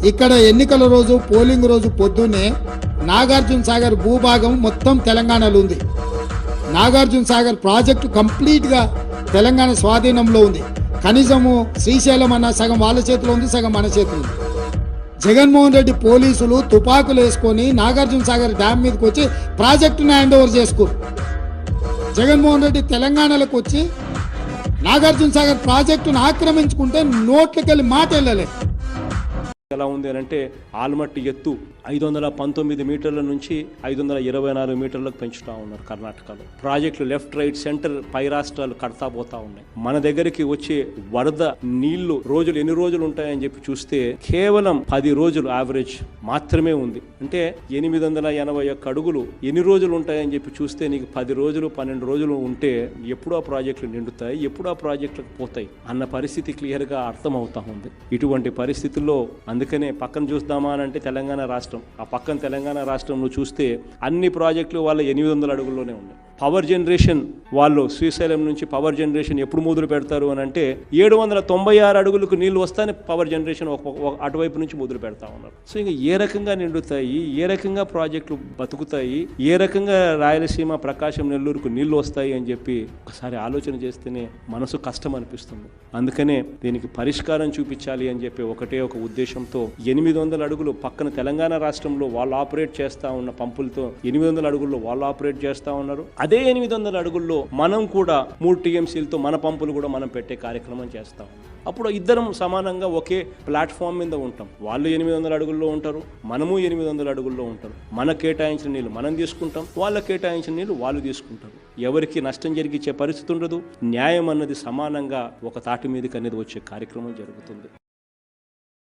ఇక్కడ ఎన్నికల రోజు పోలింగ్ రోజు పొద్దున్నే నాగార్జున సాగర్ భూభాగం మొత్తం తెలంగాణలో ఉంది. నాగార్జున సాగర్ ప్రాజెక్టు కంప్లీట్గా తెలంగాణ స్వాధీనంలో ఉంది. కనీసము శ్రీశైలం అన్న సగం వాళ్ళ చేతిలో ఉంది, సగం మన చేతిలో ఉంది. జగన్మోహన్ రెడ్డి పోలీసులు తుపాకులు వేసుకొని నాగార్జున సాగర్ డ్యామ్ మీదకి వచ్చి ప్రాజెక్టును హ్యాండ్ ఓవర్ చేసుకోరు. జగన్మోహన్ రెడ్డి తెలంగాణలోకి వచ్చి నాగార్జున సాగర్ ప్రాజెక్టును ఆక్రమించుకుంటే నోట్లకెళ్ళి మాట వెళ్ళలే. ఎలా ఉంది అని అంటే ఆల్మట్టి ఎత్తు 519 మీటర్ల నుంచి 524 మీటర్లకు పెంచుతా ఉన్నారు కర్ణాటకలో. ప్రాజెక్టులు లెఫ్ట్ రైట్ సెంటర్ పై రాష్ట్రాలు కడతా పోతా ఉన్నాయి. మన దగ్గరికి వచ్చే వరద నీళ్లు రోజులు ఎన్ని రోజులు ఉంటాయని చెప్పి చూస్తే కేవలం 10 రోజులు యావరేజ్ మాత్రమే ఉంది. అంటే 881 అడుగులు ఎన్ని రోజులు ఉంటాయని చెప్పి చూస్తే నీకు 10 రోజులు 12 రోజులు ఉంటే ఎప్పుడు ఆ ప్రాజెక్టులు నిండుతాయి, ఎప్పుడు ఆ ప్రాజెక్టులకు పోతాయి అన్న పరిస్థితి క్లియర్గా అర్థమవుతా ఉంది. ఇటువంటి పరిస్థితుల్లో అందుకనే పక్కన చూద్దామా అని అంటే తెలంగాణ రాష్ట్రం, ఆ పక్కన తెలంగాణ రాష్ట్రంలో చూస్తే అన్ని ప్రాజెక్టులు వాళ్ళ 800 అడుగుల్లోనే ఉన్నాయి. పవర్ జనరేషన్ వాళ్ళు శ్రీశైలం నుంచి పవర్ జనరేషన్ ఎప్పుడు మొదలు పెడతారు అని అంటే 796 అడుగులకు నీళ్లు వస్తానే పవర్ జనరేషన్ అటువైపు నుంచి మొదలు పెడతా ఉన్నారు. సో ఇంకా ఏ రకంగా నిండుతాయి, ఏ రకంగా ప్రాజెక్టులు బతుకుతాయి, ఏ రకంగా రాయలసీమ ప్రకాశం నెల్లూరుకు నీళ్లు వస్తాయి అని చెప్పి ఒకసారి ఆలోచన చేస్తేనే మనసు కష్టం అనిపిస్తుంది. అందుకనే దీనికి పరిష్కారం చూపించాలి అని చెప్పి ఒకటే ఒక ఉద్దేశంతో 800 అడుగులు పక్కన తెలంగాణ రాష్ట్రంలో వాళ్ళు ఆపరేట్ చేస్తా ఉన్న పంపులతో 800 అడుగుల్లో వాళ్ళు ఆపరేట్ చేస్తా ఉన్నారు. అదే 800 అడుగుల్లో మనం కూడా 3 టీఎంసీలతో మన పంపులు కూడా మనం పెట్టే కార్యక్రమం చేస్తాం. అప్పుడు ఇద్దరం సమానంగా ఒకే ప్లాట్ఫామ్ మీద ఉంటాం. వాళ్ళు 800 అడుగుల్లో ఉంటారు, మనము 800 అడుగుల్లో ఉంటారు. మన కేటాయించిన నీళ్ళు మనం తీసుకుంటాం, వాళ్ళ కేటాయించిన నీళ్ళు వాళ్ళు తీసుకుంటారు. ఎవరికి నష్టం జరిగించే పరిస్థితి ఉండదు. న్యాయం అన్నది సమానంగా ఒక తాటి మీదకి అనేది వచ్చే కార్యక్రమం జరుగుతుంది.